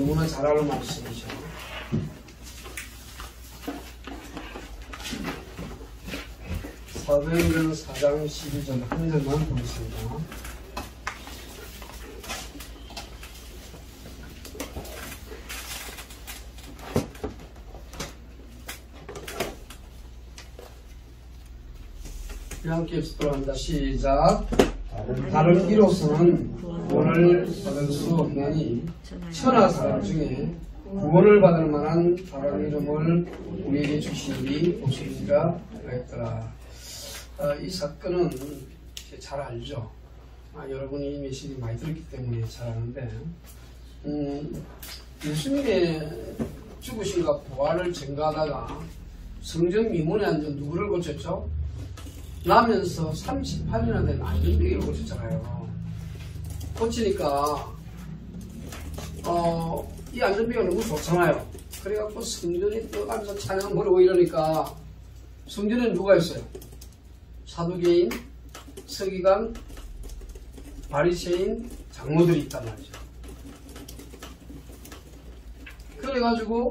너무나 잘 아는 말씀이죠. 사도행전 4장 12절 한 절만 보겠습니다. 함께 들어간다. 시작. 다른 이로서는 구원을 받을 수 없나니 천하 사람 중에 구원을 받을 만한 다른 이름을 우리에게 주신 일이 없으리라 했더라. 이 사건은 잘 알죠. 여러분이 이 메시지 많이 들었기 때문에 잘 아는데, 예수님의 죽으심과 부활을 증거하다가 성전 미문에 앉은 누구를 고쳤죠? 나면서 38년이나 된 안전병을 고쳤잖아요. 고치니까 이 안전병이 너무 좋잖아요. 그래갖고 성전에 들어가면서 찬양 부르고 이러니까 성전에 누가 있어요? 사두개인, 서기관, 바리새인, 장로들이 있단 말이죠. 그래가지고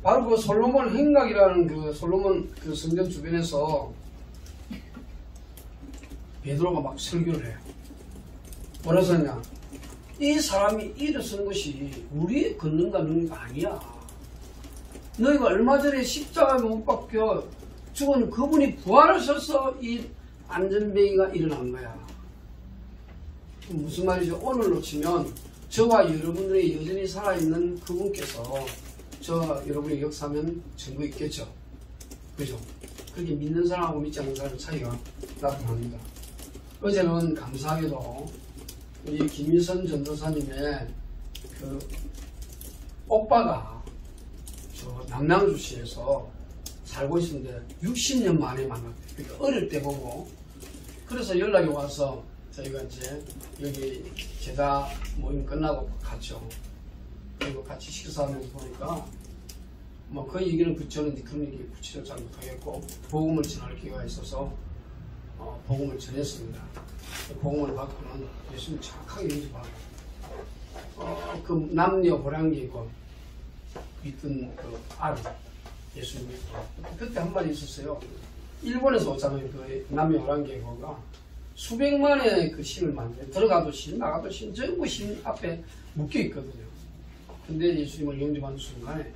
바로 그 솔로몬 행각이라는 그 솔로몬 그 성전 주변에서 베드로가 막 설교를 해요. 뭐라고 했냐? 이 사람이 일어선 것이 우리의 권능과 능력이 아니야. 너희가 얼마 전에 십자가에 못 박혀 죽은 그분이 부활하셔서 이 안전병이가 일어난 거야. 무슨 말이죠? 오늘로 치면 저와 여러분들이 여전히 살아있는 그분께서 저 여러분의 역사면 증거 있겠죠. 그죠? 그렇게 믿는 사람하고 믿지 않는 사람의 차이가 나타납니다. 어제는 감사하게도 우리 김일선 전도사님의 그 오빠가 저 남양주시에서 살고 있는데 60년 만에 만났대요. 그러니까 어릴 때 보고, 그래서 연락이 와서 저희가 이제 여기 제자 모임 끝나고 갔죠. 그리고 같이 식사하면서 보니까 뭐 그 얘기는 저는 그런 얘기 구체적으로 잘 못하겠고, 복음을 전할 기회가 있어서 복음을 전했습니다. 복음을 받고는 예수님 정확하게 인지하고 그 남녀 호랑이 있고 있던 그 아들 예수님 믿고, 그때 한 마디 있었어요. 일본에서 오잖아요. 그 남녀 호랑이 거가 수백만의 그 신을 만들어 들어가도 신 나가도 신 전부 신 앞에 묶여 있거든요. 근데 예수님을 영접하는 순간에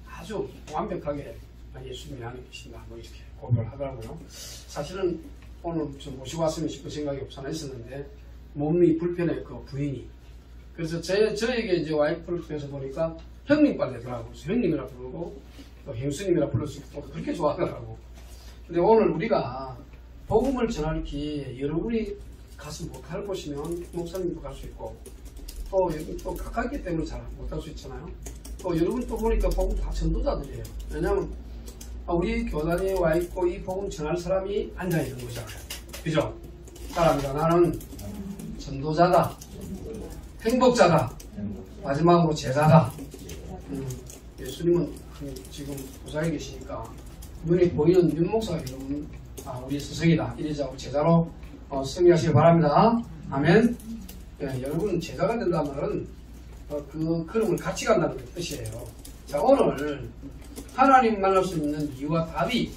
아주 완벽하게 예수님이 안에 계신다 뭐 이렇게 고백을 하더라고요. 사실은 오늘 좀 모시고 왔으면 싶은 생각이 없잖아 있었는데 몸이 불편해 그 부인이. 그래서 저에게 이제 와이프를 통해서 보니까 형님 빨래더라고. 형님이라 부르고 또 형수님이라 부를 수 있고 그렇게 좋아하더라고. 근데 오늘 우리가 복음을 전할 기회에 여러분이 가서 못할 곳이면 목사님도 갈 수 있고, 또 여기 또 가깝기 때문에 잘 못할 수 있잖아요. 또 여러분 또 보니까 복음 다 전도자들이에요. 왜냐면 우리 교단에 와 있고 이 복음 전할 사람이 앉아 있는 거잖아요. 그죠? 사람이다. 나는 전도자다, 행복자다, 마지막으로 제자다. 예수님은 지금 보좌에 계시니까 눈에 보이는 윤목사가 여러분 우리 스승이다, 이래자고 제자로 승리하시기 바랍니다. 아멘. 예, 여러분 제자가 된다는 말은 그 걸음을 같이 간다는 뜻이에요. 자, 오늘 하나님 만날 수 있는 이유와 답이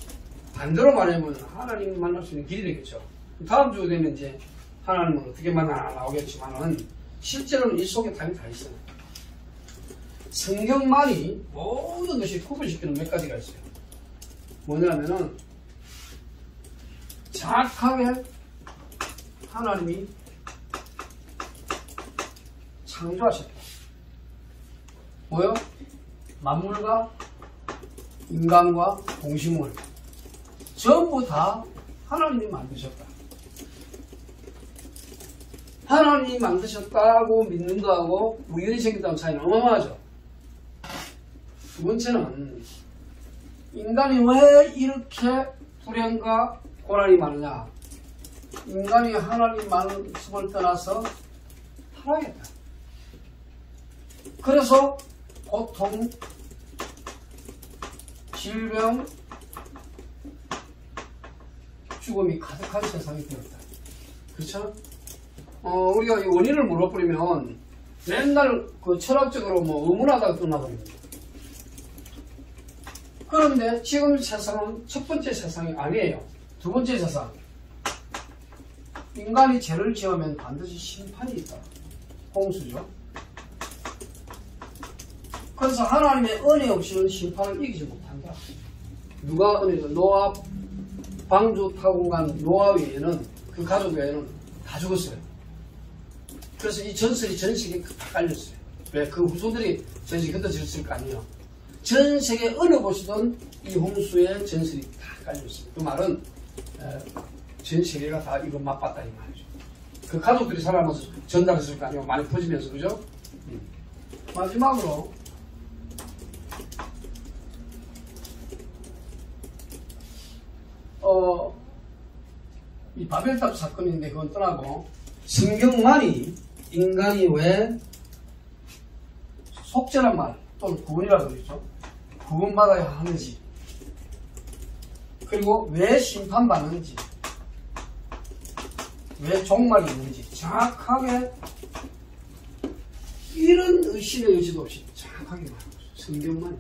반대로 말하면 하나님 만날 수 있는 길이 되겠죠. 다음 주 되면 이제 하나님을 어떻게 만나나 나오겠지만은 실제로는 이 속에 답이 다 있어요. 성경만이 모든 것이 구분시키는 몇 가지가 있어요. 뭐냐면은 정확하게 하나님이 창조하셨다. 뭐요? 만물과 인간과 동식물 전부 다 하나님이 만드셨다. 하나님이 만드셨다고 믿는 거하고 우연히 생겼다는 차이는 어마어마하죠. 두 번째는 인간이 왜 이렇게 불행과 고난이 많으냐? 인간이 하나님 말씀을 떠나서 타락했다. 그래서 고통, 질병, 죽음이 가득한 세상이 되었다. 그렇죠? 우리가 이 원인을 물어버리면 맨날 그 철학적으로 뭐 의문하다가 끝나버립니다. 그런데 지금 세상은 첫 번째 세상이 아니에요. 두 번째 세상. 인간이 죄를 지으면 반드시 심판이 있다. 홍수죠. 그래서 하나님의 은혜 없이는 심판을 이기지 못한다. 누가 은혜죠? 노아 방주 타고 간 노아 외에는 그 가족 외에는 다 죽었어요. 그래서 이 전설이 전 세계에 다 깔렸어요. 왜? 그 후손들이 전 세계에 흩어졌을 거 아니에요. 전 세계 어느 보시던 이 홍수의 전설이 다 깔렸어요. 그 말은 전 세계가 다 이거 맛봤다 이 말이죠. 그 가족들이 살아나면서 전달했을 거 아니에요. 많이 퍼지면서 그죠? 마지막으로 이 바벨탑 사건인데 그건 떠나고 성경만이 인간이 왜 속죄란 말 또는 구원이라고 그러죠. 구원받아야 하는지 그리고 왜 심판받는지 왜 종말이 있는지 정확하게 이런 의심의 여지도 없이 정확하게 말하고 있어요. 성경만.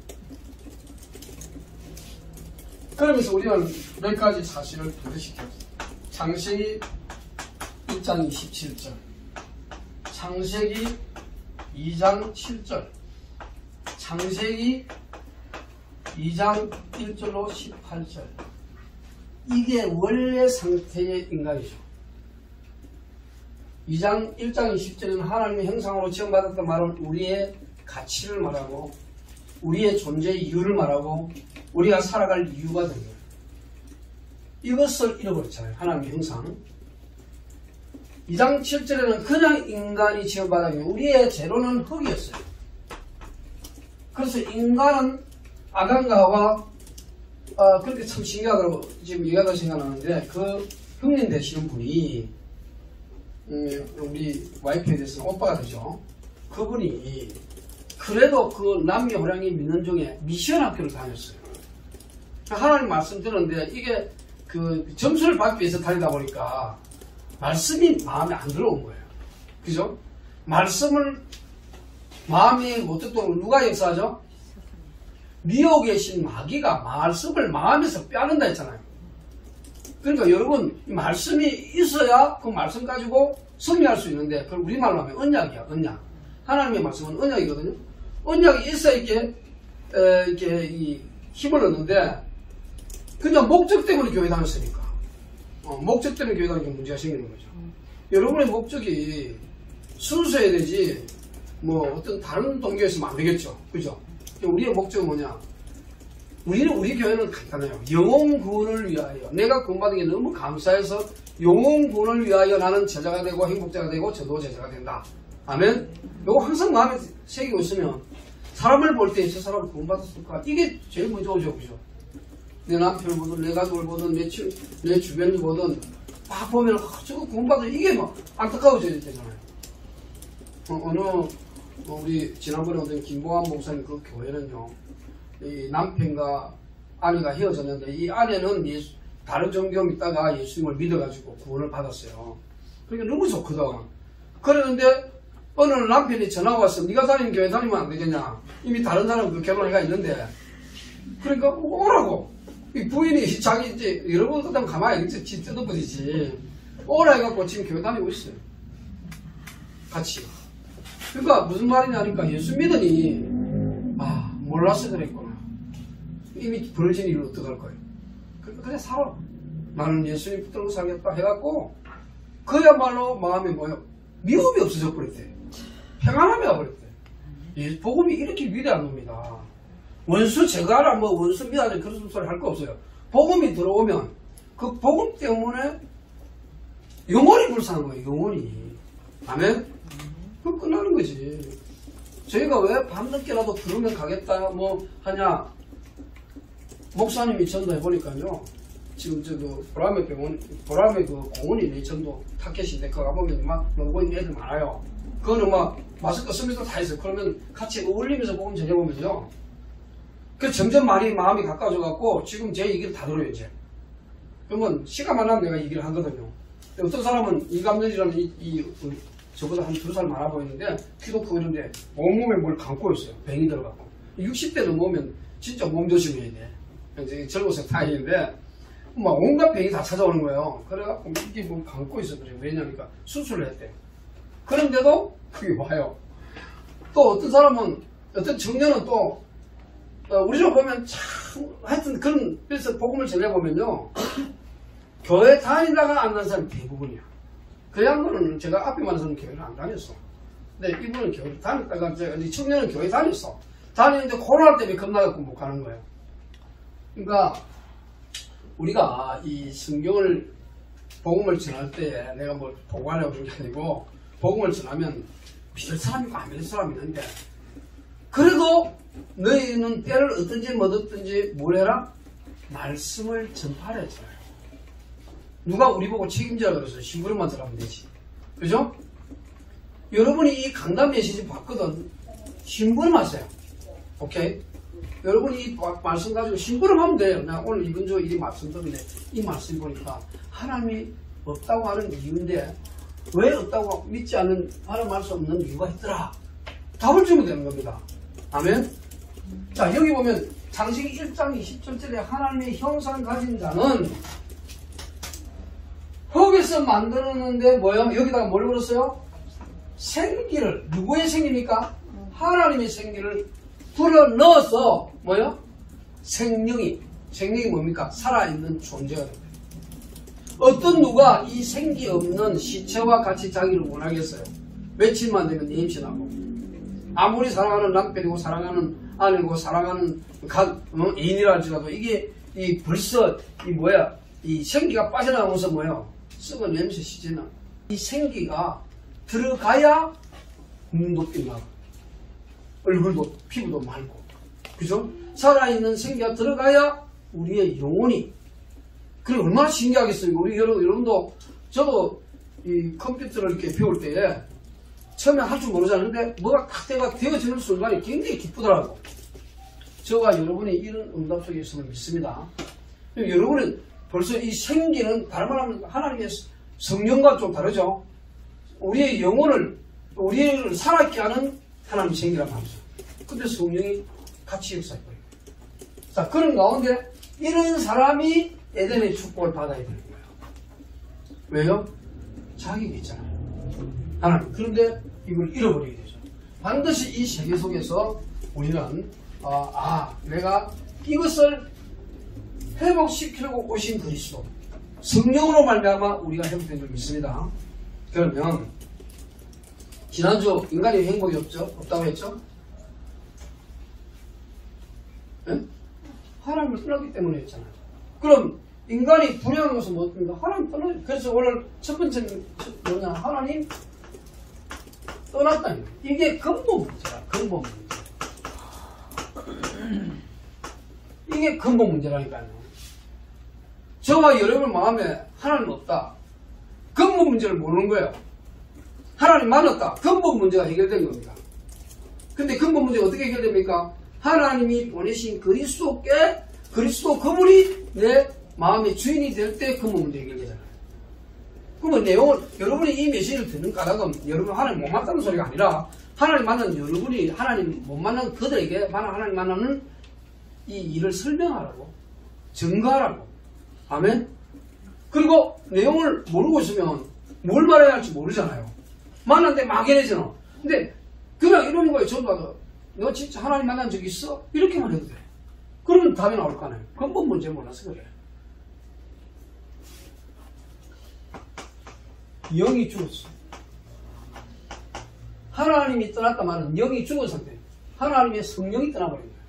그러면서 우리는 몇 가지 사실을 부여시켰어요. 창세기 1장 27절, 창세기 2장 7절, 창세기 2장 1절로 18절. 이게 원래 상태의 인간이죠. 1장 20절에는 하나님의 형상으로 지음받았던 말은 우리의 가치를 말하고 우리의 존재 이유를 말하고 우리가 살아갈 이유가 된 거예요. 이것을 잃어버렸잖아요. 하나님의 형상. 2장 7절에는 그냥 인간이 지음받았기 우리의 재료는 흙이었어요. 그래서 인간은 아담과 하와 그렇게 참 신기하다고 지금 얘기하다 생각나는데 그 형님 되시는 분이 우리 와이프에 대해서 오빠가 되죠. 그분이 그래도 그 남녀 호랑이 믿는 중에 미션 학교를 다녔어요. 하나님 말씀 들었는데 이게 그 점수를 받기 위해서 다니다 보니까 말씀이 마음에 안 들어온 거예요. 그죠? 말씀을 마음에 못 듣도록 누가 역사하죠? 미혹에 계신 마귀가 말씀을 마음에서 빼앗는다 했잖아요. 그러니까 여러분 이 말씀이 있어야 그 말씀 가지고 승리할 수 있는데 그걸 우리말로 하면 언약이야. 언약. 하나님의 말씀은 언약이거든요. 언약이 있어야 이렇게 이 힘을 얻는데 그냥 목적 때문에 교회 다녔으니까 목적 때문에 교회 다니니까 문제가 생기는 거죠. 여러분의 목적이 순수해야 되지 뭐 어떤 다른 동기가 있으면 안 되겠죠. 그죠? 우리의 목적은 뭐냐? 우리 교회는 간단해요. 영혼 구원을 위하여. 내가 구원받은 게 너무 감사해서 영혼 구원을 위하여 나는 제자가 되고 행복자가 되고 저도 제자가 된다. 아멘? 이거 항상 마음에 새기고 있으면 사람을 볼 때 저 사람 구원받았을까? 이게 제일 먼저 오죠. 그죠? 내 남편을 보든 내 가족을 보든 내 주변을 보든 막 보면 저거 구원받아 이게 막 안타까워져야 되잖아요. 우리 지난번에 오던 김보환 목사님 그 교회는요. 이 남편과 아내가 헤어졌는데 이 아내는 다른 종교 믿다가 예수님을 믿어가지고 구원을 받았어요. 그러니까 너무 좋거든. 그러는데 어느 남편이 전화가 왔어. 네가 다니는 교회 다니면 안 되겠냐. 이미 다른 사람 그 결혼해가 있는데. 그러니까 오라고. 이 부인이 자기 이제 여러분 그다음 가만히 있지 뜯어버리지. 오라 해갖고 지금 교회 다니고 있어요. 같이. 그러니까 무슨 말이냐니까 예수 믿으니 몰랐어 그랬구나. 이미 벌어진 일을 어떡할 거예요. 그래 살아. 나는 예수님 붙들고 살겠다 해갖고 그야말로 마음에 뭐요? 미움이 없어져 버렸대. 평안함이 와버렸대. 복음이 이렇게 위대한 겁니다. 원수 제거하라 뭐 원수 미하라 그런 소리 할 거 없어요. 복음이 들어오면 그 복음 때문에 영원히 불쌍한 거예요. 영원히. 아멘? 그럼 끝나는 거지. 저희가 왜 밤늦게라도 부르면 가겠다 뭐 하냐. 목사님이 전도해보니까요. 지금 보람의 그 공원이네 전도 타켓인데 그거 가보면 막 놀고 있는 애들 많아요. 그거는 막 마스크 쓰면서 다 있어요. 그러면 같이 어울리면서 복음 전해보면서요. 그 점점 마음이 가까워져 갖고 지금 제 얘기를 다 들어요 이제. 그러면 시간만 나면 내가 얘기를 하거든요. 어떤 사람은 이감렬이라는 이 저보다 한 2살 많아 보이는데 키도 크고 이런데 온몸에 뭘 감고 있어요. 병이 들어가고 60대 넘으면 진짜 몸 조심해야 돼. 이제 젊어서 다행인데 막 온갖 병이 다 찾아오는 거예요. 그래갖고 이게 뭘 감고 있어. 그래. 왜냐니까 수술을 했대요. 그런데도 그게 와요. 또 어떤 사람은 어떤 청년은 또 우리로 보면 참 하여튼 그런 그래서 복음을 전해보면요 교회 다니다가 안 난 사람이 대부분이야. 그 양반은 제가 앞에 말한 사람은 교회를 안 다녔어. 근데 이분은 교회를 다녔다가 이 청년은 교회 다녔어. 다니는데 코로나 때문에 겁나갖고 못 가는 거예요. 그러니까 우리가 이 성경을 복음을 전할 때에 내가 뭐 보고하려고 그런 게 아니고 복음을 전하면 믿을 사람이 있고 안 믿을 사람이 있는데 그래도 너희는 때를 얻든지 못 얻든지 뭘 해라? 말씀을 전파를 했잖아요. 누가 우리 보고 책임지라 그래서 심부름만 들어가면 되지. 그죠? 여러분이 이 강단 메시지 받거든 심부름하세요. 오케이? 여러분이 이 말씀 가지고 심부름하면 돼요. 나 오늘 이번 주 이 말씀 때문에 이 말씀 보니까 하나님이 없다고 하는 이유인데 왜 없다고 믿지 않는 바람할 수 없는 이유가 있더라. 답을 주면 되는 겁니다. 아멘? 자, 여기 보면 창세기 1장 20절에 하나님의 형상 가진 자는 흙에서 만들었는데 뭐요? 여기다가 뭘 걸었어요? 생기를. 누구의 생기입니까? 하나님의 생기를 불어넣어서 뭐요? 생명이 뭡니까? 살아있는 존재가 됩니다. 어떤 누가 이 생기 없는 시체와 같이 자기를 원하겠어요? 며칠만 되면 임신하고 아무리 사랑하는 남편이고 사랑하는 아내고 사랑하는 애인이라 할지라도 이게 벌써 이 생기가 빠져나오면서 뭐예요? 썩은 냄새 시जना. 이 생기가 들어가야 눈도 빛나고 얼굴도 피부도 맑고 그죠? 살아있는 생기가 들어가야 우리의 영혼이 그래 얼마나 신기하겠어요. 우리 여러분도 저도 이 컴퓨터를 이렇게 배울 때에 처음에 할 줄 모르잖아요. 뭐가 탁 되어지는 순간이 굉장히 기쁘더라고. 저와 여러분이 이런 응답 속에 있음을 믿습니다. 여러분은 벌써 이 생기는 다른 말하면 하나님의 성령과 좀 다르죠. 우리의 영혼을 우리를 살아있게 하는 하나님의 생기라고 하죠. 근데 성령이 같이 역사해버려요. 자, 그런 가운데 이런 사람이 에덴의 축복을 받아야 되는 거예요. 왜요? 자격이 있잖아요. 하나님. 그런데 이걸 잃어버리게 되죠. 반드시 이 세계 속에서 우리는 내가 이것을 회복시키려고 오신 그리스도 성령으로 말미암아 우리가 회복된 줄 믿습니다. 그러면 지난주 인간이 행복이 없다고 했죠? 네? 하나님을 떠났기 때문에 했잖아요. 그럼 인간이 불행한 것은 무엇입니까? 하나님 떠나요. 그래서 오늘 첫 번째는 뭐냐? 하나님 떠났다는 거예요. 이게 근본 문제라. 근본 문제. 이게 근본 문제라니까요. 저와 여러분 마음에 하나님 없다. 근본 문제를 모르는 거예요. 하나님 만났다. 근본 문제가 해결된 겁니다. 근데 근본 문제가 어떻게 해결됩니까? 하나님이 보내신 그리스도 그분이 내 마음의 주인이 될 때 근본 문제 해결되잖아요. 그러면 내용은 여러분이 이 메시지를 듣는 까닭은 여러분 하나님 못 만났다는 소리가 아니라 하나님 만난 여러분이 하나님 못 만난 그들에게 하나님 만나는 이 일을 설명하라고 증거하라고. 아멘. 그리고 내용을 모르고 있으면 뭘 말해야 할지 모르잖아요. 만났는데 막연해지는. 근데 그냥 이러는 거예요. 전부 다 너 진짜 하나님 만난 적 있어? 이렇게만 해도 돼. 그러면 답이 나올 거 아니에요. 근본 문제 몰라서 그래. 영이 죽었어. 하나님이 떠났다 말은 영이 죽은 상태. 하나님의 성령이 떠나버린 거예요.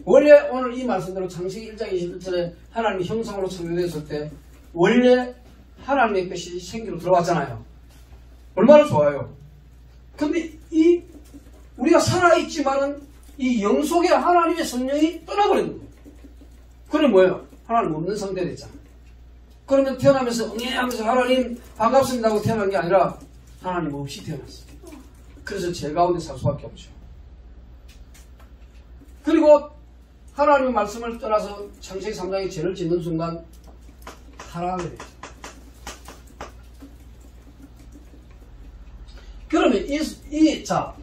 원래 오늘 이 말씀대로 창세기 1장 21절에 하나님의 형상으로 창조되었을 때 원래 하나님의 것이 생기로 들어왔잖아요. 얼마나 좋아요. 근데 우리가 살아있지만은 이 영 속에 하나님의 성령이 떠나버린 거예요. 그럼 뭐예요? 하나님 없는 상태가 됐잖아요. 그러면 태어나면서 응애하면서 하나님 반갑습니다 하고 태어난 게 아니라 하나님 없이 태어났어요. 그래서 죄 가운데 살 수밖에 없죠. 그리고 하나님의 말씀을 떠나서 창세기 3장에 죄를 짓는 순간 타락하게 되죠. 그러면 자,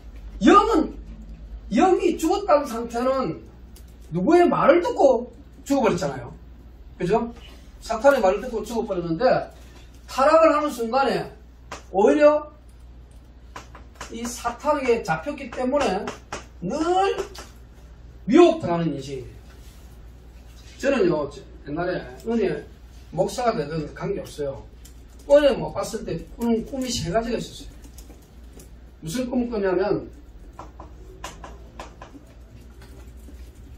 영이 죽었다는 상태는 누구의 말을 듣고 죽어버렸잖아요. 그죠? 사탄의 말을 듣고 죽어버렸는데, 타락을 하는 순간에 오히려 이 사탄에게 잡혔기 때문에 늘 미혹당하는 인생이 돼요. 저는요, 옛날에 은혜 목사가 되든 관계없어요. 은혜 뭐 봤을 때 꿈이 세 가지가 있었어요. 무슨 꿈을 꾸냐면,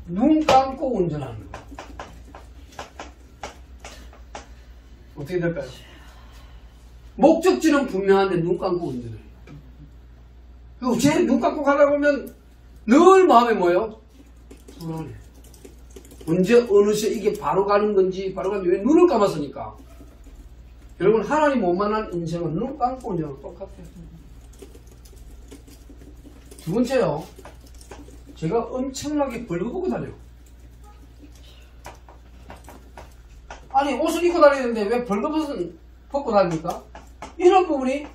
눈 감고 운전하는 거. 어떻게 될까요? 목적지는 분명한데 눈 감고 운전을 해요. 그리고 제 눈 감고 가려고 하면 늘 마음에 뭐예요? 불안해. 언제 어느 시에 이게 바로 가는 건지, 바로 가는지, 왜 눈을 감았으니까. 여러분, 하나님 못 만난 인생은 눈 감고 운전은 똑같아요. 두 번째요, 제가 엄청나게 벌거벗고 다녀요. 아니, 옷을 입고 다니는데 왜 벌거벗은 벗고 다닙니까? 이런 부분이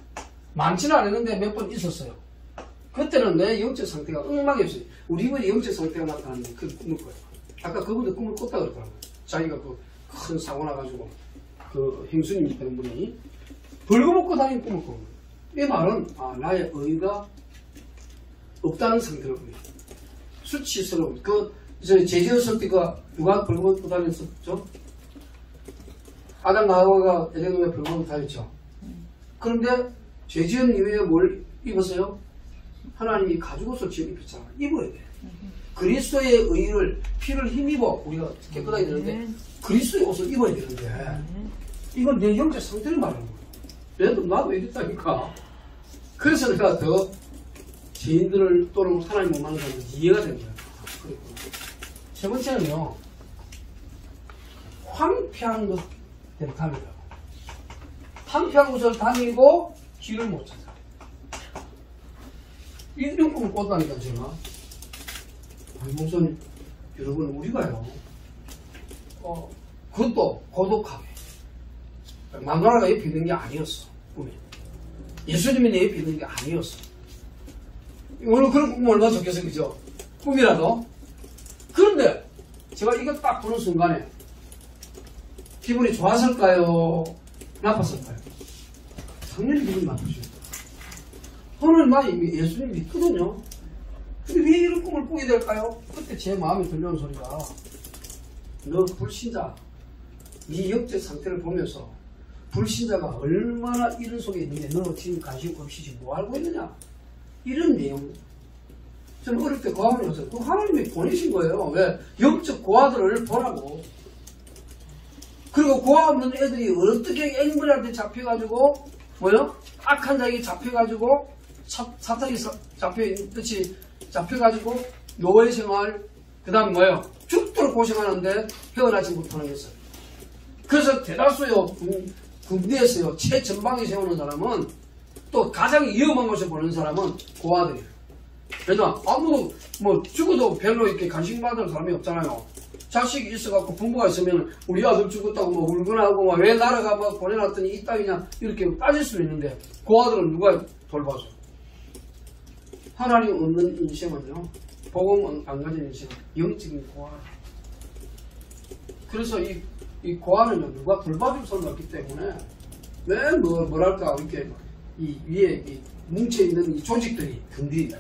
많지는 않았는데 몇 번 있었어요. 그때는 내 영적 상태가 엉망이었어요. 우리 이번에 영적 상태가 나타났는데 그 꿈을 꿔요. 아까 그분도 꿈을 꿨다 그러더라고요. 자기가 그 큰 사고 나가지고 그 행수님 되는 분이 벌거벗고 다니는 꿈을 꿔요. 이 말은 나의 의가 없다는 상태를 보여요. 수치스러운 제지었을 때 누가 벌거벗고 다녔었죠? 아담과 하와가 에덴동에 벌거벗고 다녔죠. 그런데 죄지은 이후에 뭘 입었어요? 하나님이 가죽옷을 지금 입혔잖아. 입어야 돼. 그리스도의 의를 피를 힘입어 우리가 깨끗하게 되는데 그리스도의 옷을 입어야 되는데 이건 내 영적 상태를 말하는 거예요. 나도 이랬다니까. 그래서 내가 더 죄인들을 또는 하나님 못 만나는 사람들 이해가 된 거예요. 그랬구나. 세 번째는요, 황폐한 곳을 다니다. 황폐한 곳을 다니고 길을 못 찾아. 이런 꿈을 꿨다니까 제가. 목사님, 여러분 우리가요, 그것도 고독하게 마누라가 옆에 있는 게 아니었어. 꿈에 예수님이 내 옆에 있는 게 아니었어. 오늘 그런 꿈 얼마나 좋겠어요, 그죠? 꿈이라도. 그런데 제가 이거 딱 보는 순간에 기분이 좋았을까요? 나빴을까요? 당연히 기분이 나쁘죠. 오늘 나 이미 예수님 믿거든요. 근데 왜 이런 꿈을 꾸게 될까요? 그때 제 마음에 들려온 소리가, 너 불신자, 네 영적 상태를 보면서 불신자가 얼마나 이런 속에 있는데 너 지금 관심 없이 뭐 알고 있느냐? 이런 내용. 저는 어릴 때 고아원에 갔어요. 그 하나님이 보내신 거예요. 왜? 영적 고아들을 보라고. 그리고 고아 없는 애들이 어떻게 앵벌한테 잡혀가지고, 뭐요? 악한 자에게 잡혀가지고, 사탄이 잡혀있듯이 잡혀가지고, 노예 생활, 그 다음 뭐예요? 죽도록 고생하는데 헤어나지 못하는 것을. 그래서 대다수요, 군대에서요, 최전방에 세우는 사람은, 또 가장 위험한 곳에 보는 사람은 고아들이에요. 왜냐, 아무도, 죽어도 별로 이렇게 관심받을 사람이 없잖아요. 자식이 있어갖고 부모가 있으면 우리 아들 죽었다고 울거나하고 왜 나라가 보내놨더니 이 땅이냐 이렇게 따질 수 있는데 고아들은 누가 돌봐줘? 하나님 없는 인생은요, 복음 안 가진 인생은 영적인 고아. 그래서 이 고아는요, 누가 돌봐줄 사람이 없기 때문에 맨 뭐랄까 이렇게 이 위에 뭉쳐있는 이 조직들이 든든이다.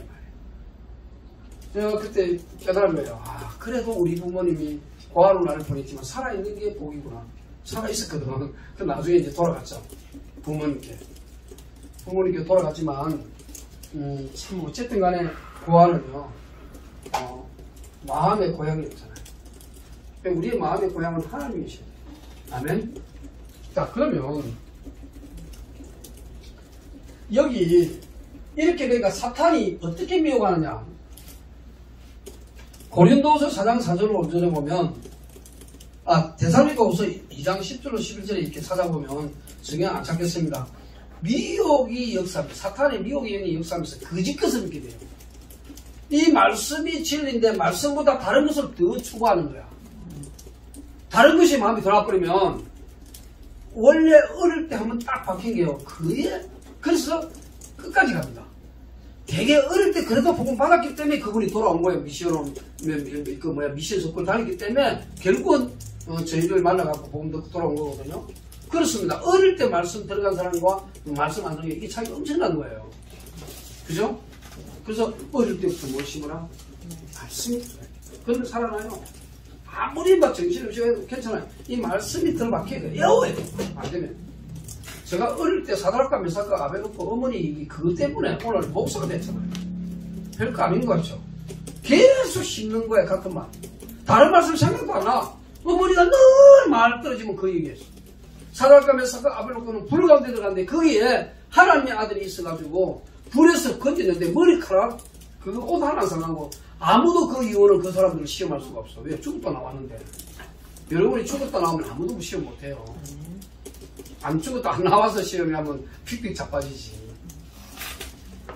제가 그때 깨달은 거예요. 그래도 우리 부모님이 고아로 나를 보냈지만 살아있는 게 복이구나. 살아있었거든. 그 나중에 이제 돌아갔죠. 부모님께 돌아갔지만, 참, 어쨌든 간에 고아는요, 마음의 고향이 없잖아요. 우리의 마음의 고향은 하나님이셔요. 아멘? 자, 그러면, 여기, 이렇게 되니까 사탄이 어떻게 미혹하느냐? 고린도후서 4장 4절로 5절에 보면, 데살로니가후서 2장 10절로 11절에 이렇게 찾아보면 성경 안 찾겠습니다. 미혹이 역사합니다. 사탄의 미혹이 역사하면서 거짓 것을 믿게 돼요. 이 말씀이 진리인데 말씀보다 다른 것을 더 추구하는 거야. 다른 것이 마음에 들어버리면 원래 어릴 때 한번 딱 박힌 게요. 그래서 끝까지 갑니다. 되게 어릴 때 그래도 복음 받았기 때문에 그분이 돌아온 거예요. 미션으로, 미션 속을 다녔기 때문에 결국은 저희를 만나갖고 복음 듣고 돌아온 거거든요. 그렇습니다. 어릴 때 말씀 들어간 사람과 말씀 안 들어간 게 이게 차이가 엄청난 거예요. 그죠? 그래서 어릴 때부터 뭘 심으라? 말씀이 들어요. 그런데 살아나요. 아무리 막 정신없이 해도 괜찮아요. 이 말씀이 들어박혀야 돼요. 외워야 돼요. 안 되면. 제가 어릴 때 사드락과 메삭과 아베노고 어머니 그것 때문에 오늘 목사가 됐잖아요. 별거 아닌 거 같죠? 계속 씹는 거야, 같은 말. 다른 말씀 생각도 안 나. 어머니가 늘 말 떨어지면 그 얘기했어. 사드락과 메삭과 아베노고는 불 가운데 들어갔는데 거기에 하나님의 아들이 있어가지고 불에서 건졌는데 머리카락 그거 옷 하나 상하고 아무도 그 이유는 그 사람들을 시험할 수가 없어. 왜? 죽었다 나왔는데. 여러분이 죽었다 나오면 아무도 시험 못해요. 안 죽었다 안 나와서 시험하면 픽픽 자빠지지.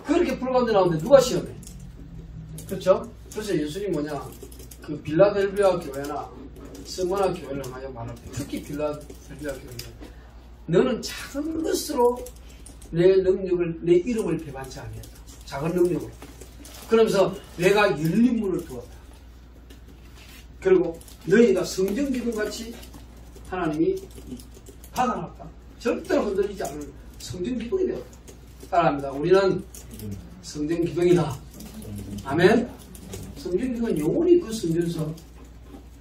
그렇게 불 가운데 나오는데 누가 시험해? 그렇죠? 그래서 예수님 그 빌라델비아 교회나 스무나 교회를 많이 말할 때 특히 빌라델비아 교회 너는 작은 것으로 내 능력을 내 이름을 배반치 아니했다. 작은 능력으로. 그러면서 내가 열린 문을 두었다. 그리고 너희가 성전 기둥같이 하나님이 받아놨다. 절대로 흔들리지 않을 성전 기둥이 되었다. 따라합니다. 우리는 성전 기둥이다. 아멘. 성전 기둥은 영원히 그 성전에서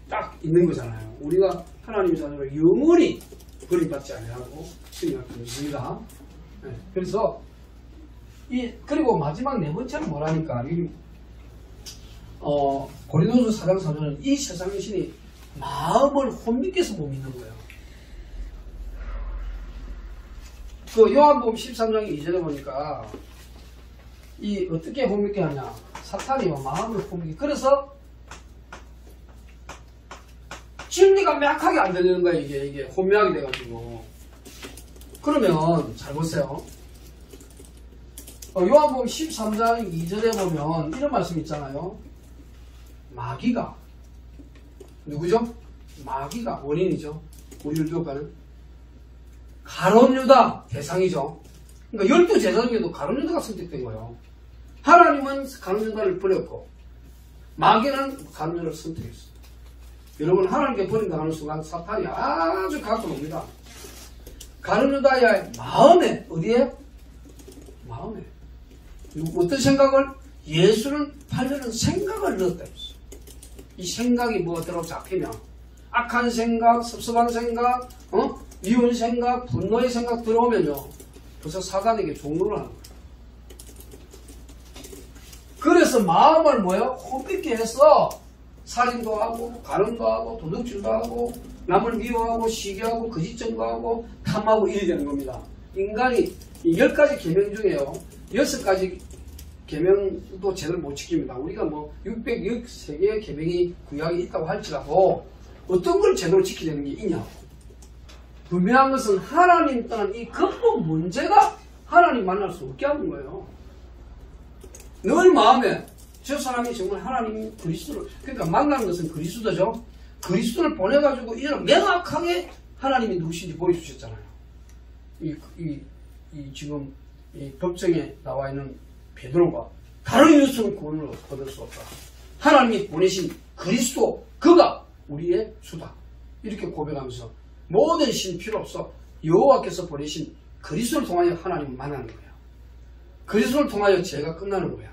딱 있는 거잖아요. 우리가 하나님의 자녀로 영원히 버림받지 아니하고 승리할 것입니다. 네. 그래서 그리고 마지막 네 번째는 뭐라니까 고린도서 4장 4절은 이 세상의 신이 마음을 혼미께서 못 믿는 거예요. 그 요한복음 13장 2절에 보니까 어떻게 혼미케 하냐? 사탄이 마음을 혼미케. 그래서 진리가 명확하게 안 들리는 거예요. 이게 혼미하게 돼가지고. 그러면 잘 보세요. 요한복음 13장 2절에 보면 이런 말씀 있잖아요. 마귀가 누구죠? 마귀가 원인이죠. 우리를 유혹하는 가룟 유다 대상이죠. 그러니까 12제자 중에도 가룟 유다가 선택된 거예요. 하나님은 가룟 유다를 버렸고 마귀는 가룟 유다를 선택했어요. 여러분 하나님께 버린다는 순간 사탄이 아주 가끔 옵니다. 가룟 유다의 마음에 어디에? 마음에 어떤 생각을? 예수를 팔려는 생각을 넣었다 했어. 이 생각이 뭐더라고 잡히면 악한 생각, 섭섭한 생각, 미운 생각, 분노의 생각 들어오면요 벌써 사단에게 종로를 하는 거예요. 그래서 마음을 혼미케 해서 살인도 하고 가늠도 하고 도둑질도 하고 남을 미워하고 시기하고 거짓 증거하고 탐하고 이래 되는 겁니다. 인간이 이 10가지 계명 중에요 6가지 계명도 제대로 못 지킵니다. 우리가 603개의 계명이 구약에 있다고 할지라도 어떤 걸 제대로 지키게 되는 게 있냐고. 분명한 것은 하나님 떠난 이 근본 문제가 하나님 만날 수 없게 하는 거예요. 늘 마음에 저 사람이 정말 하나님 그리스도를, 그러니까 만나는 것은 그리스도죠. 그리스도를 보내가지고 이런 명확하게 하나님이 누구신지 보여주셨잖아요. 지금 이 법정에 나와 있는 베드로가 다른 이유로서는 구원을 얻을 수 없다. 하나님이 보내신 그리스도, 그가 우리의 수다. 이렇게 고백하면서 모든 신 필요 없어. 여호와께서 보내신 그리스도를 통하여 하나님을 만나는 거야. 그리스도를 통하여 죄가 끝나는 거야.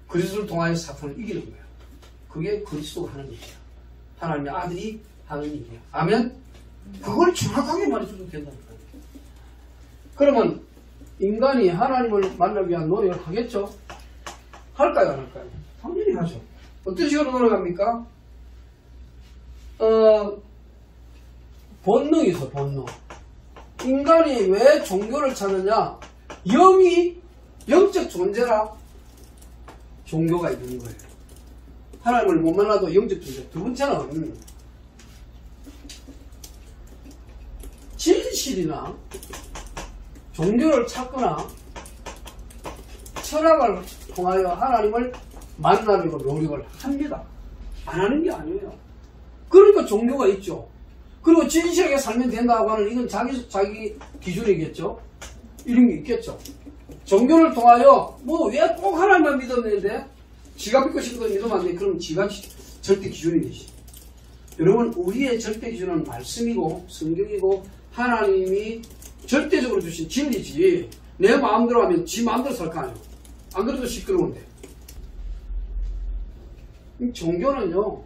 그리스도를 통하여 사탄을 이기는 거야. 그게 그리스도가 하는 일이야. 하나님의 아들이 하는 일이야. 아멘? 그걸 정확하게 말해줘도 된다니까. 그러면 인간이 하나님을 만나기 위한 노력을 하겠죠? 할까요? 안 할까요? 당연히 하죠. 어떤 식으로 노력합니까? 본능이 있어, 본능. 인간이 왜 종교를 찾느냐? 영이 영적 존재라 종교가 있는 거예요. 하나님을 못 만나도 영적 존재. 두 번째는 진실이나 종교를 찾거나 철학을 통하여 하나님을 만나려고 노력을 합니다. 안 하는 게 아니에요. 그러니까 종교가 있죠. 그리고 진실하게 살면 된다고 하는 이건 자기 기준이겠죠. 이런 게 있겠죠. 종교를 통하여 뭐 왜 꼭 하나님만 믿었는데 지가 믿고 싶어도 믿으면 안 돼. 그럼 지가 절대 기준이 되지. 여러분 우리의 절대 기준은 말씀이고 성경이고 하나님이 절대적으로 주신 진리지 내 마음대로 하면 지 마음대로 살 거 아니에요. 안 그래도 시끄러운데. 종교는요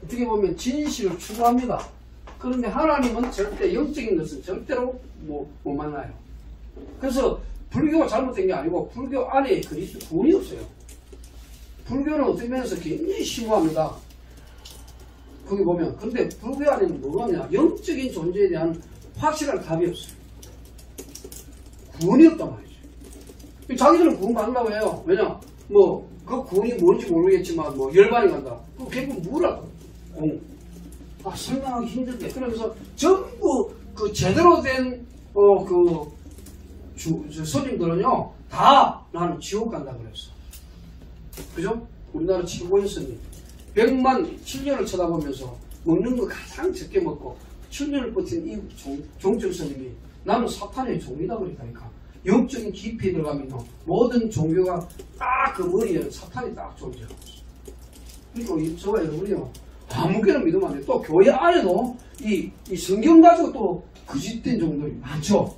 어떻게 보면 진실을 추구합니다. 그런데 하나님은 절대 영적인 것은 절대로 못 만나요. 그래서 불교가 잘못된 게 아니고 불교 안에 그리스도 구원이 없어요. 불교는 어떤 면에서 굉장히 심오합니다. 거기 보면. 그런데 불교 안에는 뭐가 없냐. 영적인 존재에 대한 확실한 답이 없어요. 구원이 없단 말이죠. 자기들은 구원 받는다고 해요. 왜냐? 그 구원이 뭔지 모르겠지만 열반이 간다. 그 결국 뭐라고? 설명하기 힘든데. 그러면서 전부 그 제대로 된 스님들은요 다 나는 지옥 간다 그랬어. 그죠? 우리나라 최고의 스님 100만 7년을 쳐다보면서 먹는 거 가장 적게 먹고 7년을 버틴 이 종철 스님이 나는 사탄의 종이다 그랬다니까. 영적인 깊이에 들어가면 모든 종교가 딱 그 머리에 사탄이 딱 존재하고 있어. 그리고 저와 여러분이요 아무개나 믿으면 안 돼. 또 교회 안에도 이 성경 가지고 또 거짓된 종들이 많죠.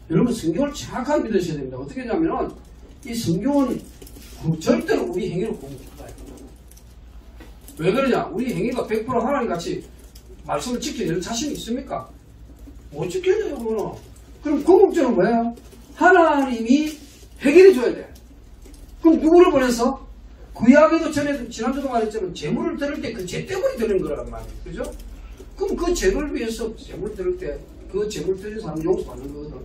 여러분 성경을 정확하게 믿으셔야 됩니다. 어떻게 하냐면은 이 성경은 절대로 우리 행위를 공격한다. 왜 그러냐? 우리 행위가 100% 하나님 같이 말씀을 지켜낼 자신이 있습니까? 못 지켜줘요, 그거는. 그럼 궁극적으로 뭐예요? 하나님이 해결해 줘야 돼. 그럼 누구를 보내서? 구약에도 지난주도 말했지만 재물을 드릴 때 그 죄 때문에 드리는 거란 말이에요. 그죠? 그럼 그 죄를 위해서 재물을 드릴 때 그 재물 드린 사람 용서받는 거거든.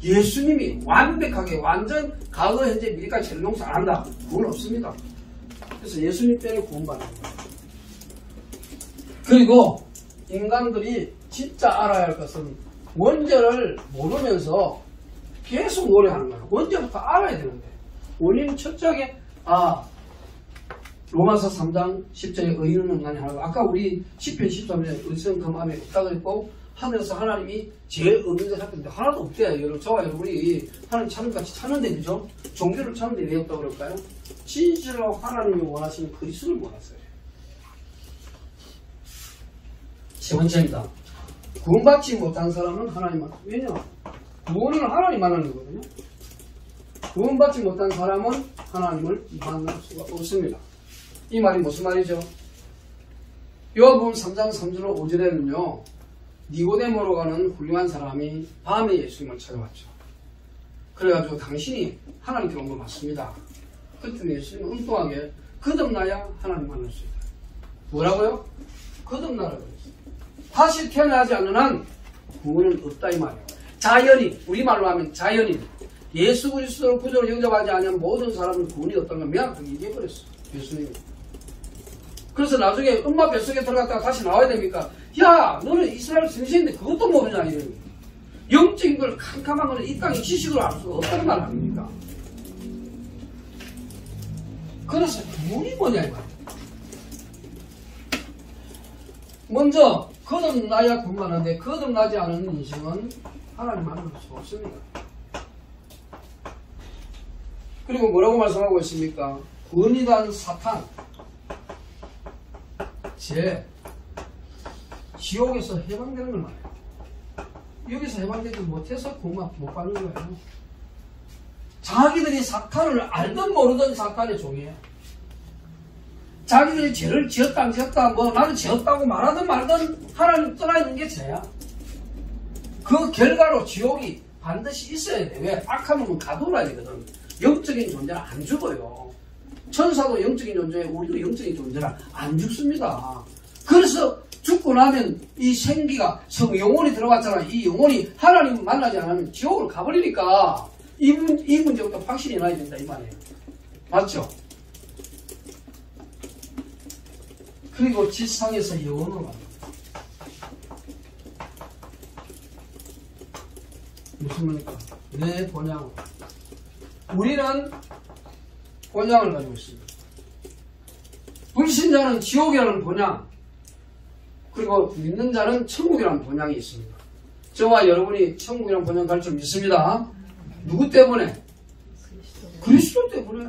예수님이 완벽하게 완전 과거 현재 미래까지 죄를 용서 안 한다. 그건 없습니다. 그래서 예수님 때문에 구원받는 거예요. 그리고 인간들이 진짜 알아야 할 것은 원죄를 모르면서 계속 노래하는 거예요. 원죄부터 알아야 되는데 원인은 철저하게 로마서 3장 10절에 의인은 응하니 하라고. 아까 우리 10편 13절에 의성 금함에 없다 그랬고 하늘에서 하나님이 죄 없는 것 같은데 하나도 없대요. 여러분 저와 여러분이 하나님 찾는 같이 찾는데 그죠? 종교를 찾는데 왜 없다고 그럴까요? 진실로 하나님이 원하시는 그리스도를 몰랐어요. 세 번째입니다. 구원받지 못한 사람은 하나님만. 왜냐? 구원은 하나님 만나는 거거든요. 구원받지 못한 사람은 하나님을 만날 수가 없습니다. 이 말이 무슨 말이죠? 요한복음 3장 3절로 5절에는요. 니고데모로 가는 훌륭한 사람이 밤에 예수님을 찾아왔죠. 그래가지고 당신이 하나님께 온 거 맞습니다. 그때 예수님은 엉뚱하게 거듭나야 하나님 만날 수 있다. 뭐라고요? 거듭나라고 그랬어요. 다시 태어나지 않는 한 구원은 없다 이 말이에요. 자연인, 우리말로 하면 자연인. 예수 그리스도를 구주로 영접하지 않으면 모든 사람은 구원이 없다는 걸 명확하게 얘기해버렸어요. 예수님이. 그래서 나중에 엄마 뱃속에 들어갔다가 다시 나와야 됩니까? 야, 너는 이스라엘 선생인데 그것도 모르냐 이러니. 영적인 걸 캄캄한 거는 이 땅의 지식으로 알 수가 없다는 말 아닙니까? 그래서 구원이 뭐냐 이 말이에요. 먼저 거듭나야 구원하는데 거듭나지 않은 인생은 하나님 만날 수 없습니다. 그리고 뭐라고 말씀하고 있습니까? 구원이란 사탄, 지옥에서 해방되는 걸 말해요. 여기서 해방되지 못해서 구원 못 받는 거예요. 자기들이 사탄을 알든 모르든 사탄의 종이에요. 자기들이 죄를 지었다 안 지었다 나는 지었다고 말하든 말든 하나님 떠나 있는 게 죄야. 그 결과로 지옥이 반드시 있어야 돼. 왜? 악한 놈은 가둬놔야 되거든. 영적인 존재는 안 죽어요. 천사도 영적인 존재에 우리도 영적인 존재는 안 죽습니다. 그래서 죽고 나면 이 생기가 영혼이 들어갔잖아. 이 영혼이 하나님 만나지 않으면 지옥을 가버리니까 이 문제부터 확실히 나야 된다 이 말이에요. 맞죠? 그리고 지상에서 영원으로 갑니다. 무슨 말입니까? 내 본향으로. 우리는 본향을 가지고 있습니다. 불신자는 지옥이라는 본향, 그리고 믿는 자는 천국이라는 본향이 있습니다. 저와 여러분이 천국이랑 본향 갈 줄 믿습니다. 누구 때문에? 그리스도 때문에.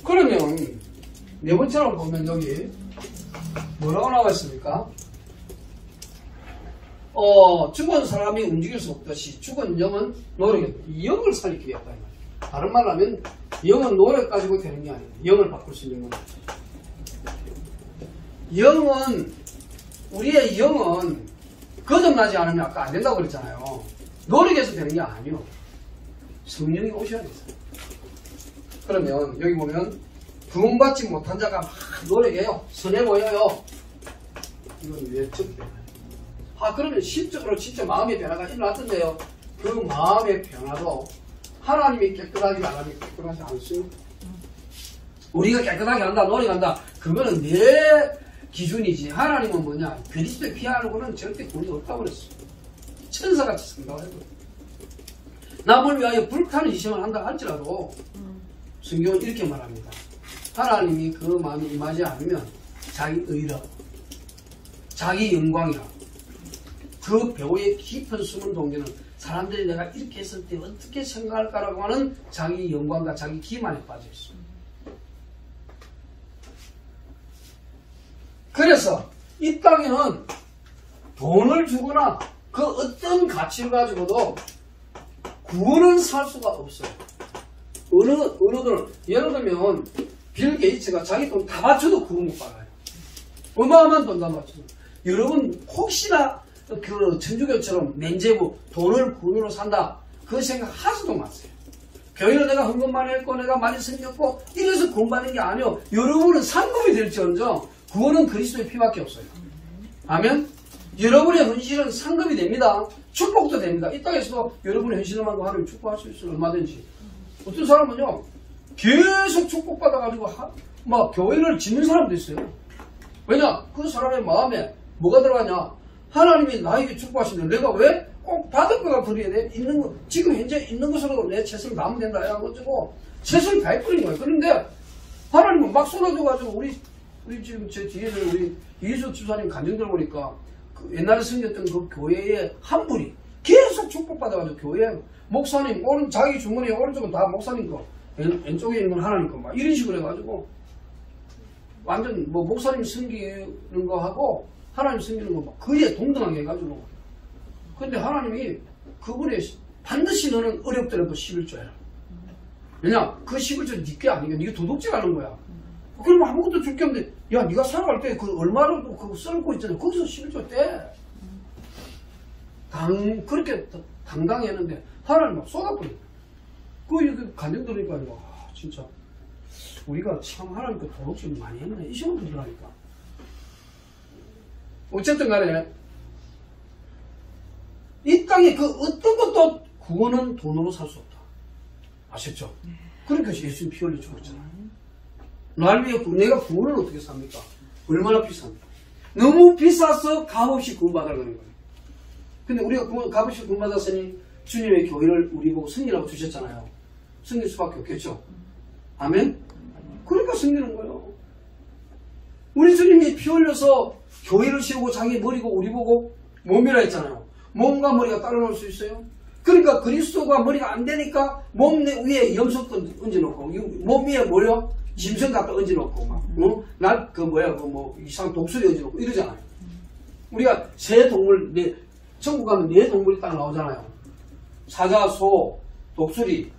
그러면 네 번째로 보면 여기 뭐라고 나와 있습니까? 죽은 사람이 움직일 수 없듯이 죽은 영은 노력해. 영을 살리기 위하다. 다른 말로 하면 영은 노력 가지고 되는 게 아니에요. 영을 바꿀 수 있는 건. 영은, 우리의 영은 거듭나지 않으면 아까 안 된다고 그랬잖아요. 노력해서 되는 게 아니에요. 성령이 오셔야 돼요. 그러면 여기 보면 구원받지 못한 자가 막 노력해요. 선해 보여요. 이건 외적 변화. 그러면 실적으로 진짜 마음의 변화가 일어났던데요. 그 마음의 변화도 하나님이 깨끗하게 안 하면 깨끗하지 않습니다. 우리가 깨끗하게 한다, 노력한다. 그거는 내 기준이지. 하나님은 뭐냐? 그리스도의 피하고는 절대 구원이 없다고 그랬어. 천사같이 생각해도. 남을 위하여 불타는 희생을 한다 할지라도 성경은 이렇게 말합니다. 하나님이 그 마음에 임하지 않으면 자기 의라, 자기 영광이라, 그 배후의 깊은 숨은 동기는 사람들이 내가 이렇게 했을 때 어떻게 생각할까라고 하는 자기 영광과 자기 기만에 빠져 있어요. 그래서 이 땅에는 돈을 주거나 그 어떤 가치를 가지고도 구원은 살 수가 없어요. 어느들 예를 들면 빌 게이츠가 자기 돈 다 바쳐도 구원 못 받아요. 어마어마한 돈 다 바쳐도. 여러분 혹시나 그 천주교처럼 면제부 돈을 구원으로 산다 그 생각 하지도 마세요. 교회를 내가 헌금만 했고 내가 많이 생겼고 이래서 구원받는 게 아니요. 여러분은 상급이 될지언정 구원은 그리스도의 피밖에 없어요. 아멘. 여러분의 헌신은 상급이 됩니다. 축복도 됩니다. 이 땅에서도 여러분의 헌신을만 하나님 축복할 수 있어요. 얼마든지. 어떤 사람은요 계속 축복받아가지고 막 교회를 짓는 사람도 있어요. 왜냐? 그 사람의 마음에 뭐가 들어가냐? 하나님이 나에게 축복하시는데 내가 왜 꼭 받을 거가 그래야 돼? 있는 거, 지금 현재 있는 것으로 내 최선을 다하면 된다 해가지고 최선을 다해버린 거예요. 그런데 하나님은 막 쏟아져가지고 우리 지금 제 뒤에서 우리 이수 주사님 간증 들어보니까 그 옛날에 생겼던 그 교회의 한 분이 계속 축복받아가지고 교회 목사님 자기 주머니에 오른쪽은 다 목사님 거 왼쪽에 있는 건 하나님 거 막 이런 식으로 해가지고 완전 뭐 목사님 섬기는 거 하고 하나님 섬기는 거 막 그에 동등하게 해가지고 근데 하나님이 그분의 반드시 너는 어렵더라도 11조 해라. 왜냐? 그 11조 니게 아니니까 니가 도둑질 하는 거야. 그러면 아무것도 줄 게 없는데 야 니가 살아갈 때 그 얼마로 그거 썰고 있잖아. 거기서 11조 떼. 그렇게 당당히 했는데 하나님 막 쏟아버려. 그 간증 들으니까 진짜 우리가 참 하나님께 도둑질 많이 했네 이 생각 들더라니까. 어쨌든 간에 이 땅에 그 어떤 것도 구원은 돈으로 살 수 없다. 아셨죠? 그러니까 예수님 피 흘려 죽었잖아요. 날 위해 내가 구원을 어떻게 삽니까? 얼마나 비쌉니까? 너무 비싸서 값없이 구원받으라는 거예요. 근데 우리가 값없이 구원받았으니 주님의 교회를 우리 보고 승리라고 주셨잖아요. 승리할 수밖에 없겠죠? 아멘? 그러니까 승리는 거예요. 우리 주님이 피 흘려서 교회를 세우고 자기 머리고 우리 보고 몸이라 했잖아요. 몸과 머리가 따로 놓을 수 있어요? 그러니까 그리스도가 머리가 안 되니까 몸 위에 염소 얹어놓고 몸 위에 뭐요? 짐승 갖다 얹어놓고 막 이상 독수리 얹어놓고 이러잖아요. 우리가 새 동물 천국 가면 네 동물이 딱 나오잖아요. 사자, 소, 독수리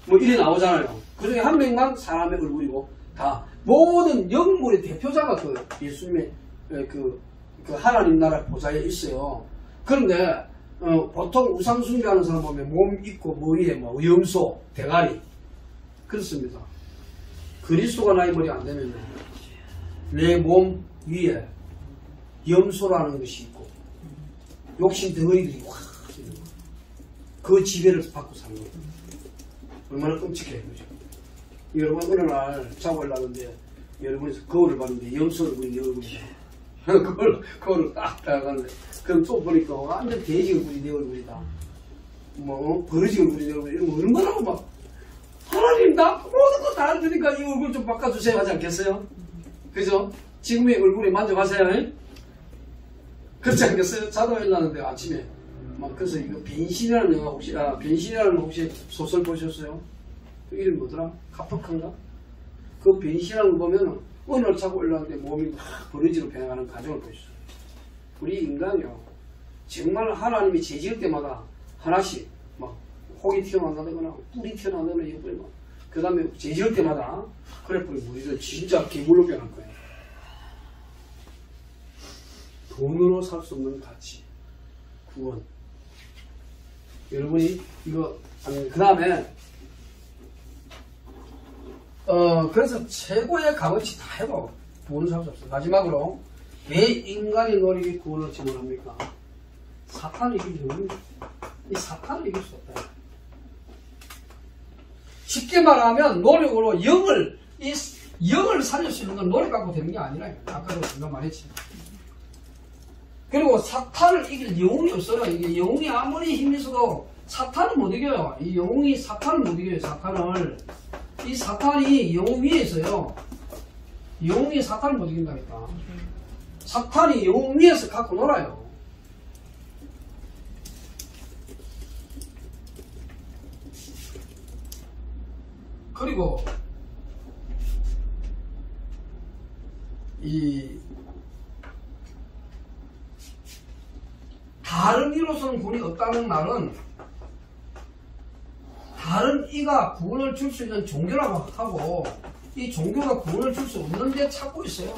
뭐 이래 나오잖아요. 그 중에 한 명만 사람의 얼굴이고 다 모든 영물의 대표자가 그 예수님의 그 하나님 나라 보좌에 있어요. 그런데 보통 우상 숭배하는 사람 보면 몸 있고 머리에 뭐 염소, 대가리 그렇습니다. 그리스도가 나의 머리 안 되면 내 몸 위에 염소라는 것이 있고 욕심 덩어리들이 확 있는 거예요. 그 지배를 받고 사는 거예요. 얼마나 끔찍해요. 그죠? 여러분 어느 날 자고 일어났는데 여러분이 거울을 봤는데 염소 얼굴이 내 얼굴이잖아. 그거를 딱 따라가는데 그럼 또 보니까 완전 돼지 얼굴이 내 얼굴이다. 뭐 버러지 얼굴이 내 얼굴이 이런 거 얼마나 막 하나님 나 모든 거 다 주니까 이 얼굴 좀 바꿔주세요 하지 않겠어요? 그죠? 지금의 얼굴에 만져가세요. 그렇지 않겠어요? 자다가 일어났는데 아침에 막 그래서 이거 변신이라는 영화 혹시 변신이라는 혹시 소설 보셨어요? 그 이름이 뭐더라? 카프카인가? 그 변신이라는 거 보면 어느 날 자고 일어났는데 몸이 막 버러지로 변해가는 과정을 보셨어요. 우리 인간이요 정말 하나님이 죄지을 때마다 하나씩 막 혹이 튀어나온다거나 뿔이 튀어나온다거나 이런 거 그 다음에 죄지을 때마다 그래 버리 우리는 진짜 괴물로 변할 거예요. 돈으로 살 수 없는 가치, 구원. 여러분이 이거 그 다음에 그래서 최고의 값어치 다 해도 구원을 살 수 없어요. 마지막으로 왜 인간의 노력이 구원을 제공합니까? 사탄을 이길 수 없는 이 사탄을 이길 수 없다. 쉽게 말하면 노력으로 영을 살릴 수 있는 건 노력 갖고 되는 게 아니라 아까도 제가 말했지. 그리고 사탄을 이길 영웅이 없어요. 이게 영웅이 아무리 힘이 있어도 사탄은 못 이겨요. 이 영웅이 사탄을 못 이겨요. 사탄을. 이 사탄이 영웅 위에 있어요. 영웅이 사탄을 못 이긴다니까. 사탄이 영웅 위에서 갖고 놀아요. 그리고 이 다른 이로서는 구원이 없다는 말은 다른 이가 구원을 줄 수 있는 종교라고 하고 이 종교가 구원을 줄 수 없는데 찾고 있어요.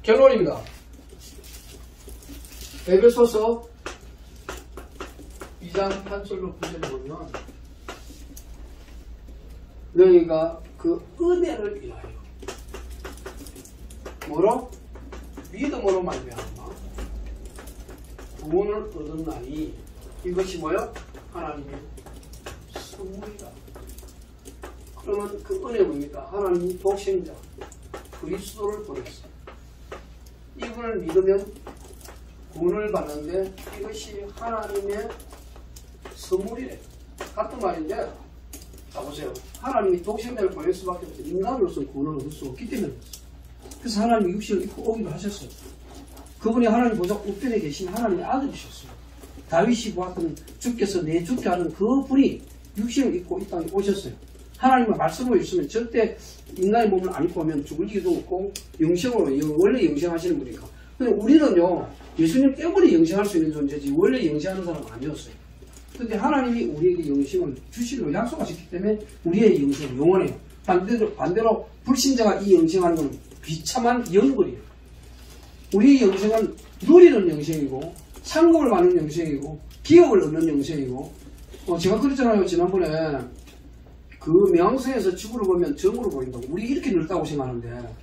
결론입니다. 에베소서 2장 8절로 9절을 보면 너희가 그 은혜를 인하여 뭐로? 믿음으로 말미암아 구원을 얻었나니 이것이 뭐요? 하나님의 선물이다. 그러면 그 은혜 뭡니까? 하나님이 독생자 그리스도를 보냈어요. 이분을 믿으면 구원을 받는데 이것이 하나님의 선물이래. 같은 말인데 자보세요. 하나님이 독생자를 보낼 수밖에 없어요. 인간으로서는 구원을 얻을 수 없기 때문에 그래서 하나님이 육신을 입고 오기도 하셨어요. 그분이 하나님 보좌 우편에 계신 하나님의 아들이셨어요. 다윗이 보았던 주께서 내 죽게 하는 그분이 육신을 입고 이 땅에 오셨어요. 하나님의 말씀을 있으면 절대 인간의 몸을 안 입고 오면 죽을 일도 없고 영생으로 원래 영생하시는 분이니까. 근데 우리는요 예수님 때문에 영생할 수 있는 존재지 원래 영생하는 사람은 아니었어요. 근데 하나님이 우리에게 영생을 주시기로 약속하셨기 때문에 우리의 영생은 영원해요. 반대로 불신자가 이 영생하는 건 비참한 영벌이에요. 우리의 영생은 누리는 영생이고 상급을 받는 영생이고 기업을 얻는 영생이고 제가 그랬잖아요. 지난번에 그 명성에서 지구를 보면 정으로 보인다고 우리 이렇게 넓다고 생각하는데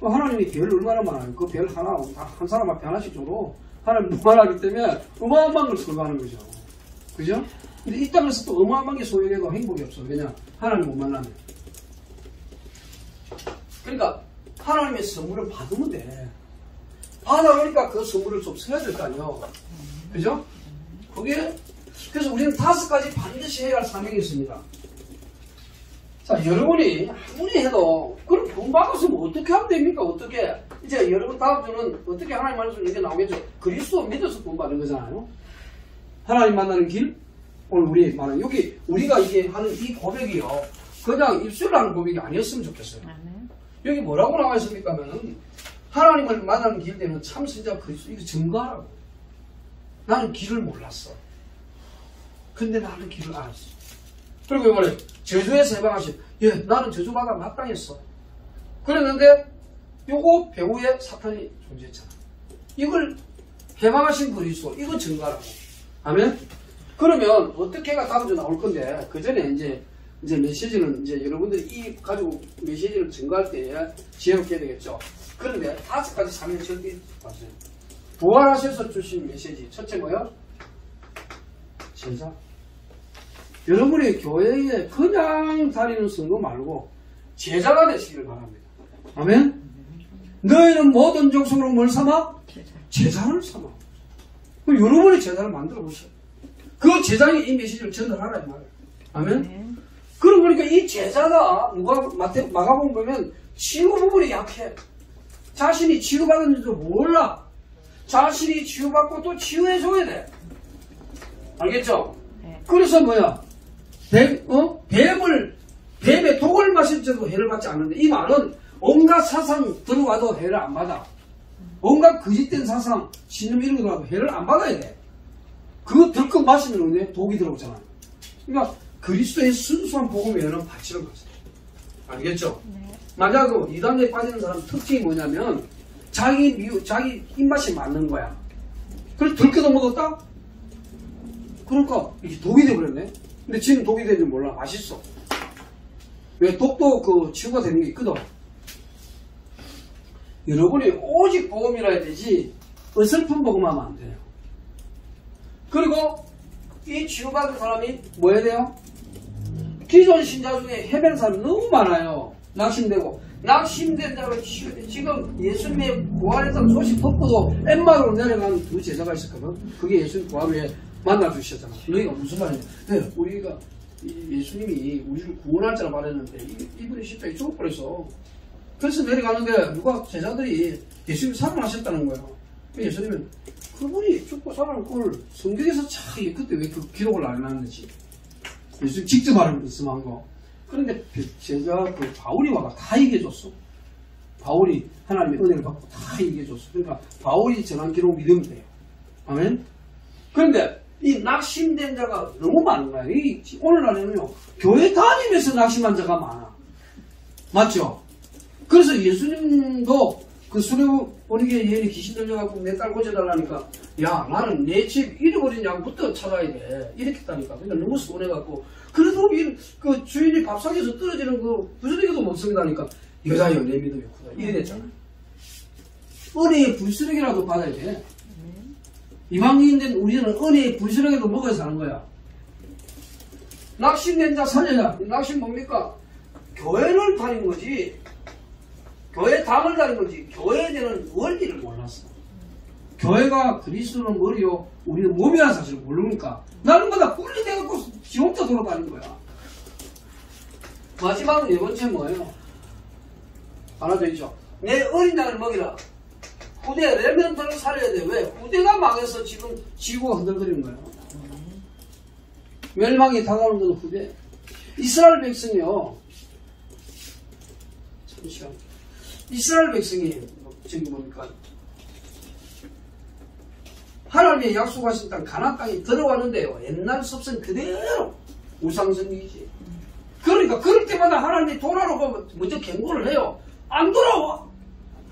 하나님이 별 얼마나 많아요. 그 별 하나 한 사람 앞에 하나씩 줘도 하나님 무한하기 때문에 어마어마한 걸 소유하는 거죠. 그죠? 근데 이 땅에서 또 어마어마한 게 소유해도 행복이 없어. 왜냐? 하나님 못 만나면. 그러니까 하나님의 선물을 받으면 돼. 받아보니까 그 선물을 좀 써야 될 거 아니에요. 그죠? 그게 그래서 우리는 5가지 반드시 해야 할 사명이 있습니다. 자, 여러분이 아무리 해도 그럼 돈 받았으면 어떻게 하면 됩니까? 어떻게? 이제 여러분 다음 주는 어떻게 하나님 말씀 이렇게 나오겠죠? 그리스도 믿어서 돈 받는 거잖아요. 하나님 만나는 길? 오늘 우리 말하는 여기 우리가 이게 하는 이 고백이요. 그냥 입술로 하는 고백이 아니었으면 좋겠어요. 여기 뭐라고 나와 있습니까? 하면은 하나님을 만나는 길 되는 참 신자 그리스도 이거 증거하라고. 나는 길을 몰랐어. 근데 나는 길을 알았어. 그리고 이번에 저주에서 해방하신 나는 저주받아 마땅했어. 그랬는데 요거 배후에 사탄이 존재했잖아. 이걸 해방하신 그리스도 이거 증거하라고. 아멘? 그러면 어떻게가 다음 주에 나올 건데 그 전에 이제 메시지는 이제 여러분들이 이 가지고 메시지를 증거할 때 지혜롭게 해야 되겠죠. 그런데 5가지 사명 절대 봤어요. 부활하셔서 주신 메시지. 첫째 뭐요? 제자. 여러분이 교회에 그냥 다니는 성도 말고 제자가 되시기를 바랍니다. 아멘? 너희는 모든 족속으로 뭘 삼아? 제자를 삼아. 그럼 여러분이 제자를 만들어 보세요. 그 제자에게 이 메시지를 전달하라 이 말이에요. 아멘? 그러고 보니까 이 제자가 마가복음 보면 치유 부분이 약해. 자신이 치유받은 줄도 몰라. 자신이 치유받고 또 치유해줘야 돼. 알겠죠? 네. 그래서 뭐야? 뱀의 독을 마실 때도 해를 받지 않는데, 이 말은 온갖 사상 들어와도 해를 안 받아. 온갖 거짓된 사상, 신념 이런 거 들어와도 해를 안 받아야 돼. 그거 들컥 마시면 은혜 독이 들어오잖아. 그러니까 그리스도의 순수한 복음에는 받지를 마세요. 알겠죠? 네. 만약 이단에 빠지는 사람 특징이 뭐냐면 자기 입맛이 맞는 거야. 그래서 들켜도 먹었다? 그러니까 이게 독이 돼버렸네. 근데 지금 독이 되는지 몰라. 맛있어. 왜? 독도 그 치유가 되는 게 있거든. 여러분이 오직 복음이라 해야 되지 어설픈 복음하면 안 돼요. 그리고 이 치유받은 사람이 뭐 해야 돼요? 기존 신자 중에 해변 사람이 너무 많아요. 낙심된 자로 치유해야 돼. 지금 예수님의 부활했다는 소식 듣고도 엠마로 내려간 두 제자가 있었거든. 그게 예수님 부활 후에 만나주셨잖아. 너희가 무슨 말이냐? 네, 우리가 예수님이 우리를 구원할 자라 말했는데 이분이 십자가에 죽어버렸어. 그래서 내려가는데 누가 제자들이 예수님이 살아나셨다는 거예요. 예수님은 그분이 죽고 살아난 걸 성경에서 참 그때 왜 그 기록을 안 해놨는지 예수님 직접 말씀한 거. 그런데 제자 그 바울이 와가 다 얘기해줬어. 바울이 하나님의 은혜를 받고 다 얘기해줬어. 그러니까 바울이 전한 기록 믿으면 돼요. 아멘. 그런데 이 낙심된 자가 너무 많은 거야. 오늘날에는요 교회 다니면서 낙심한 자가 많아. 맞죠? 그래서 예수님도 그 수레버리게 여인이 귀신 들려갖고 내 딸 고쳐달라니까 야 나는 내 집 잃어버린 양부터 찾아야 돼 이렇게 했다니까. 그러니까 너무 서운해갖고 그래도 그 주인이 밥상에서 떨어지는 그 부스러기도 못 쓰겠다니까 여자여 내 믿음이 크다 이래 됐잖아. 은혜의 불스러기라도 받아야 돼. 이방인된 우리는 은혜의 불스러기도 먹어야 사는 거야. 낙심된 자 살려야. 낙심 뭡니까? 교회를 다닌 거지. 교회 담을 다닌 거지. 교회에 대한 원리를 몰랐어. 교회가 그리스도는 머리요 우리는 몸이라는 사실을 모르니까 나름마다 꿀리 돼갖고 지옥자 돌아다닌 거야. 마지막은 네 번째 뭐예요? 하나 더 있죠. 내 어린 양을 먹이라. 후대 레멘트를 살려야 돼. 왜? 후대가 망해서 지금 지구가 흔들거리는 거야. 멸망이 다가오는 건 후대. 이스라엘 백성이요. 잠시만. 이스라엘 백성이 저기 뭡니까? 하나님의 약속하신 땅 가나안 땅에 들어왔는데요. 옛날 습성 그대로 우상숭배이지. 그러니까 그럴 때마다 하나님이 돌아오고 먼저 경고를 해요. 안 돌아와.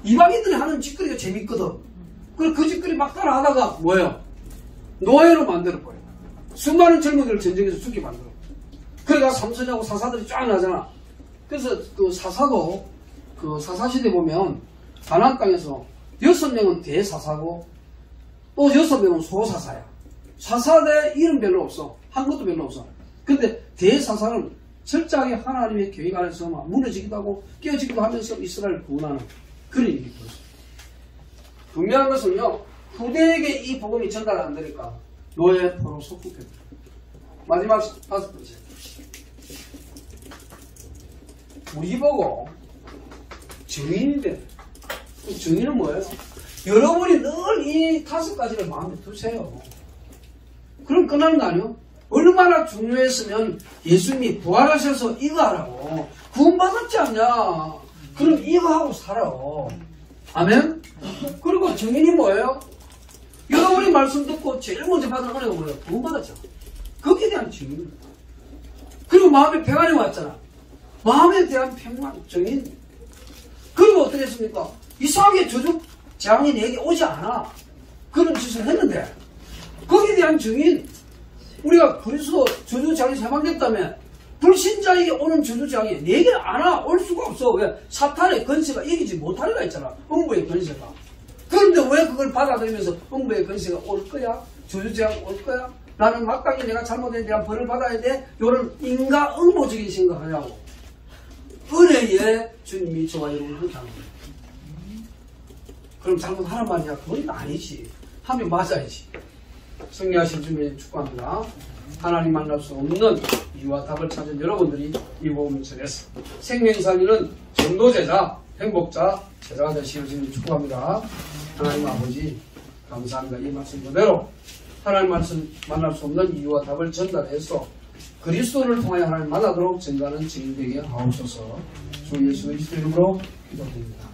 이방인들이 하는 짓거리가 재밌거든. 그래서 그 짓거리 막 따라하다가 뭐예요? 노예로 만들어버려. 수많은 젊은이를 전쟁에서 죽게 만들어. 그러니까 삼손하고 사사들이 쫙 나잖아. 그래서 그 사사도 그 사사시대 보면 가나안 땅에서 6명은 대사사고 또 6명은 소사사야. 사사대 이름 별로 없어. 한 것도 별로 없어. 근데 대사사는 철저하게 하나님의 계획 안에서 막 무너지기도 하고 깨어지기도 하면서 이스라엘을 구원하는 그런 일이 있어요. 분명한 것은요, 후대에게 이 복음이 전달 안 되니까 노예 포로 속국했다. 마지막 5번째. 우리 보고 증인인데, 증인은 뭐예요? 여러분이 늘 이 5가지를 마음에 두세요. 그럼 끝나는 거 아니에요? 얼마나 중요했으면 예수님이 부활하셔서 이거 하라고. 구원받았지 않냐? 그럼 이거 하고 살아. 아멘? 그리고 증인이 뭐예요? 여러분이 말씀 듣고 제일 먼저 받은 은혜가 뭐예요? 구원받았잖아. 거기에 대한 증인. 그리고 마음에 평안이 왔잖아. 마음에 대한 평안, 증인. 그리고 어떻게 했습니까? 이상하게 저주 재앙이 내게 오지 않아. 그런 짓을 했는데 거기에 대한 증인. 우리가 그리스도 저주 재앙이 사망됐다며 불신자에게 오는 저주 재앙이 내게 안 와. 올 수가 없어. 왜? 사탄의 권세가 이기지 못하리라 했잖아. 음부의 권세가. 그런데 왜 그걸 받아들이면서 음부의 권세가 올 거야? 저주 재앙 올 거야? 나는 마땅히 내가 잘못에 대한 벌을 받아야 돼? 이런 인간 응보적인 생각하냐고. 은혜에 주님이 저와 여러분을 그렇게 하는 거예요. 그럼 잘못하는 말이야? 그건 아니지. 하면 맞아야지. 승리하신 주님 축복합니다. 하나님 만날 수 없는 이유와 답을 찾은 여러분들이 이 복음전에서 생명살리는 전도제자, 행복자, 제자가 되시길 축복합니다. 하나님 아버지 감사합니다. 이 말씀 그대로 하나님 말씀 만날 수 없는 이유와 답을 전달해서 그리스도를 통하여 하나님 만나도록 전가하는 증인 되게 하옵소서. 주 예수 그리스도 이름으로 기도드립니다.